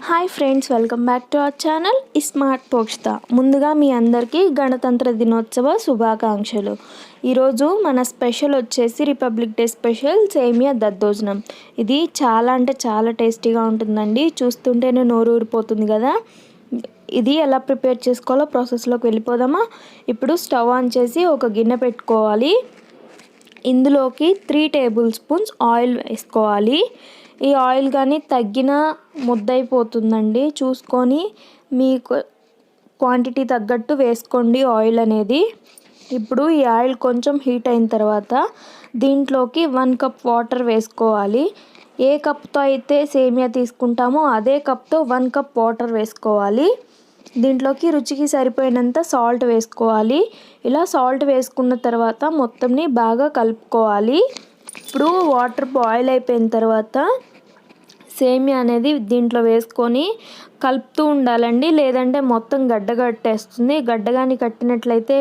Hi friends, welcome back to our channel smart Pokshitha. ముందుగా మీ అందరికీ గణతంత్ర దినోత్సవ శుభాకాంక్షలు. ఈరోజు మన స్పెషల్ వచ్చేసి రిపబ్లిక్ డే స్పెషల్ సేమియా దద్దోజనం. ఇది చాలా అంటే చాలా టేస్టీగా ఉంటుందండి. చూస్తుంటేనే నోరు ఊరిపోతుంది కదా. ఇది ఎలా ప్రిపేర్ చేసుకోవాలో ప్రాసెస్లోకి వెళ్ళిపోదామా. ఇప్పుడు స్టవ్ ఆన్ చేసి ఒక గిన్నె పెట్టుకోవాలి. ఇందులోకి 3 టేబుల్ స్పూన్స్ ఆయిల్ వేసుకోవాలి. ఈ ఆయిల్ కానీ తగ్గిన ముద్దైపోతుందండి. చూసుకొని మీకు క్వాంటిటీ తగ్గట్టు వేసుకోండి ఆయిల్ అనేది. ఇప్పుడు ఈ ఆయిల్ కొంచెం హీట్ అయిన తర్వాత దీంట్లోకి 1 కప్ వాటర్ వేసుకోవాలి. ఏ కప్తో అయితే సేమియా తీసుకుంటామో అదే కప్తో 1 కప్ వాటర్ వేసుకోవాలి. దీంట్లోకి రుచికి సరిపోయినంత సాల్ట్ వేసుకోవాలి. ఇలా సాల్ట్ వేసుకున్న తర్వాత మొత్తంని బాగా కలుపుకోవాలి. ఇప్పుడు వాటర్ బాయిల్ అయిపోయిన తర్వాత సేమియా అనేది దీంట్లో వేసుకొని కలుపుతూ ఉండాలండి. లేదంటే మొత్తం గడ్డగట్టేస్తుంది. గడ్డగాని కట్టినట్లయితే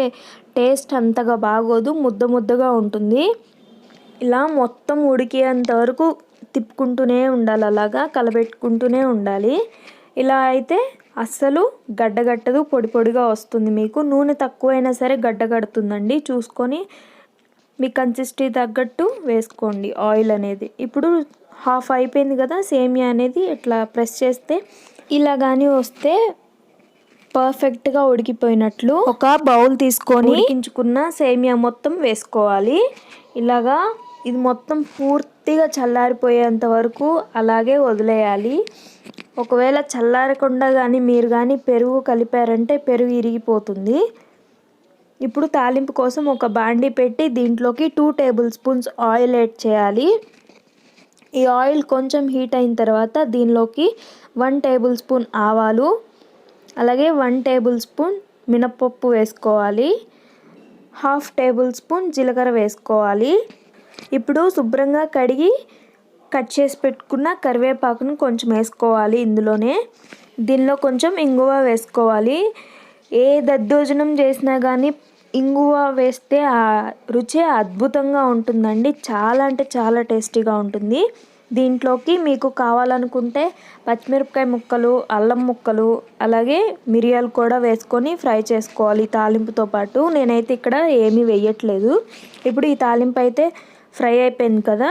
టేస్ట్ అంతగా బాగోదు, ముద్దగా ఉంటుంది. ఇలా మొత్తం ఉడికేంత వరకు తిప్పుకుంటూనే ఉండాలి, అలాగా కలబెట్టుకుంటూనే ఉండాలి. ఇలా అయితే అస్సలు గడ్డగట్టదు, పొడిగా వస్తుంది. మీకు నూనె తక్కువైనా సరే గడ్డగడుతుందండి. చూసుకొని మీ కన్సిస్టెన్సీ తగ్గట్టు వేసుకోండి ఆయిల్ అనేది. ఇప్పుడు హాఫ్ అయిపోయింది కదా సేమియా అనేది. ఇట్లా ప్రెస్ చేస్తే ఇలా కానీ వస్తే పర్ఫెక్ట్గా ఉడికిపోయినట్లు. ఒక బౌల్ తీసుకొని ఉడికించుకున్న సేమియా మొత్తం వేసుకోవాలి. ఇలాగా ఇది మొత్తం పూర్తిగా చల్లారిపోయేంత వరకు అలాగే వదిలేయాలి. ఒకవేళ చల్లారకుండా కానీ మీరు కానీ పెరుగు కలిపారంటే పెరుగు ఇరిగిపోతుంది. ఇప్పుడు తాలింపు కోసం ఒక బాండీ పెట్టి దీంట్లోకి 2 టేబుల్ స్పూన్స్ ఆయిల్ యాడ్ చేయాలి. ఈ ఆయిల్ కొంచెం హీట్ అయిన తర్వాత దీనిలోకి 1 టేబుల్ స్పూన్ ఆవాలు, అలాగే 1 టేబుల్ స్పూన్ మినపప్పు వేసుకోవాలి. 1/2 టేబుల్ స్పూన్ జీలకర్ర వేసుకోవాలి. ఇప్పుడు శుభ్రంగా కడిగి కట్ చేసి పెట్టుకున్న కరివేపాకును కొంచెం వేసుకోవాలి ఇందులోనే. దీనిలో కొంచెం ఇంగువ వేసుకోవాలి. ఏ దద్దోజనం చేసినా కానీ ఇంగువ వేస్తే ఆ రుచి అద్భుతంగా ఉంటుందండి. చాలా అంటే చాలా టేస్టీగా ఉంటుంది. దీంట్లోకి మీకు కావాలనుకుంటే పచ్చిమిరపకాయ ముక్కలు, అల్లం ముక్కలు, అలాగే మిరియాలు కూడా వేసుకొని ఫ్రై చేసుకోవాలి తాలింపుతో పాటు. నేనైతే ఇక్కడ ఏమీ వేయట్లేదు. ఇప్పుడు ఈ తాలింపు అయితే ఫ్రై అయిపోయింది కదా.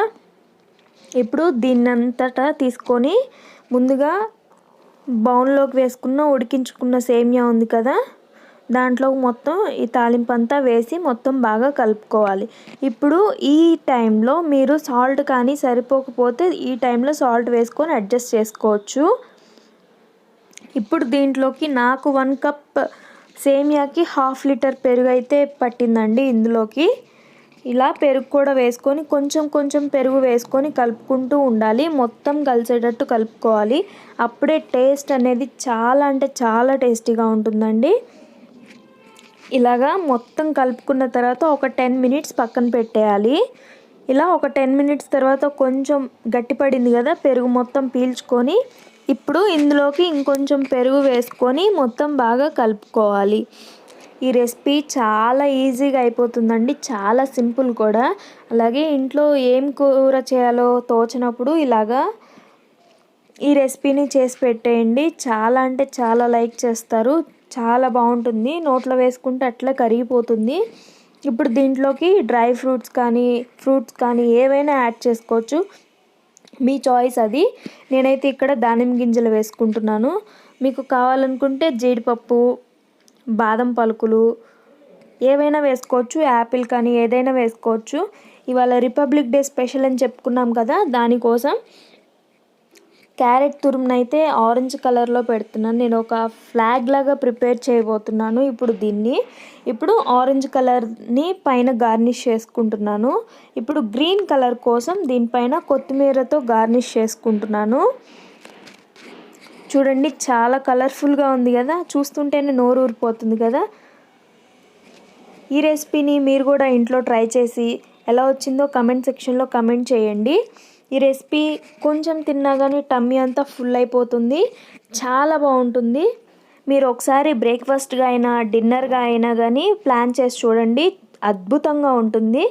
ఇప్పుడు దీన్నంతటా తీసుకొని ముందుగా బౌల్లోకి వేసుకున్న ఉడికించుకున్న సేమియా ఉంది కదా, దాంట్లో మొత్తం ఈ తాలింపు అంతా వేసి మొత్తం బాగా కలుపుకోవాలి. ఇప్పుడు ఈ టైంలో మీరు సాల్ట్ కానీ సరిపోకపోతే ఈ టైంలో సాల్ట్ వేసుకొని అడ్జస్ట్ చేసుకోవచ్చు. ఇప్పుడు దీంట్లోకి నాకు 1 కప్ సేమియాకి 1/2 లీటర్ పెరుగు అయితే పట్టిందండి. ఇందులోకి ఇలా పెరుగు కూడా వేసుకొని కొంచెం పెరుగు వేసుకొని కలుపుకుంటూ ఉండాలి. మొత్తం కలిసేటట్టు కలుపుకోవాలి. అప్పుడే టేస్ట్ అనేది చాలా అంటే చాలా టేస్టీగా ఉంటుందండి. ఇలాగా మొత్తం కలుపుకున్న తర్వాత ఒక 10 మినిట్స్ పక్కన పెట్టేయాలి. ఇలా ఒక 10 మినిట్స్ తర్వాత కొంచెం గట్టిపడింది కదా, పెరుగు మొత్తం పీల్చుకొని ఇప్పుడు ఇందులోకి ఇంకొంచెం పెరుగు వేసుకొని మొత్తం బాగా కలుపుకోవాలి. ఈ రెసిపీ చాలా ఈజీగా అయిపోతుందండి, చాలా సింపుల్ కూడా. అలాగే ఇంట్లో ఏం కూర చేయాలో తోచినప్పుడు ఇలాగా ఈ రెసిపీని చేసి పెట్టేయండి. చాలా అంటే చాలా లైక్ చేస్తారు. చాలా బాగుంటుంది. నోట్లో వేసుకుంటే అట్లా కరిగిపోతుంది. ఇప్పుడు దీంట్లోకి డ్రై ఫ్రూట్స్ కానీ ఏవైనా యాడ్ చేసుకోవచ్చు, మీ చాయిస్ అది. నేనైతే ఇక్కడ దానిమ్మ గింజలు వేసుకుంటున్నాను. మీకు కావాలనుకుంటే జీడిపప్పు, బాదం పలుకులు ఏవైనా వేసుకోవచ్చు. యాపిల్ కానీ ఏదైనా వేసుకోవచ్చు. ఇవాళ రిపబ్లిక్ డే స్పెషల్ అని చెప్పుకున్నాం కదా, దానికోసం క్యారెట్ తురుమునైతే ఆరెంజ్ కలర్లో పెడుతున్నాను. నేను ఒక ఫ్లాగ్ లాగా ప్రిపేర్ చేయబోతున్నాను. ఇప్పుడు ఆరెంజ్ కలర్ని పైన గార్నిష్ చేసుకుంటున్నాను. ఇప్పుడు గ్రీన్ కలర్ కోసం దీనిపైన కొత్తిమీరతో గార్నిష్ చేసుకుంటున్నాను. చూడండి, చాలా కలర్ఫుల్గా ఉంది కదా, చూస్తుంటేనే నోరు ఊరిపోతుంది కదా. ఈ రెసిపీని మీరు కూడా ఇంట్లో ట్రై చేసి ఎలా వచ్చిందో కమెంట్ సెక్షన్లో కమెంట్ చేయండి. ఈ రెసిపీ కొంచెం తిన్నా కానీ టమ్మీ అంతా ఫుల్ అయిపోతుంది. చాలా బాగుంటుంది. మీరు ఒకసారి బ్రేక్ఫాస్ట్గా అయినా డిన్నర్గా అయినా కానీ ప్లాన్ చేసి చూడండి. అద్భుతంగా ఉంటుంది.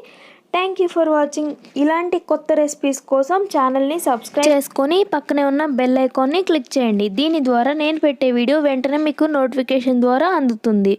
Thank you for watching. ఇలాంటి కొత్త రెసిపీస్ కోసం ఛానల్ని సబ్స్క్రైబ్ చేసుకొని పక్కనే ఉన్న బెల్ ఐకాన్ని క్లిక్ చేయండి. దీని ద్వారా నేను పెట్టే వీడియో వెంటనే మీకు నోటిఫికేషన్ ద్వారా అందుతుంది.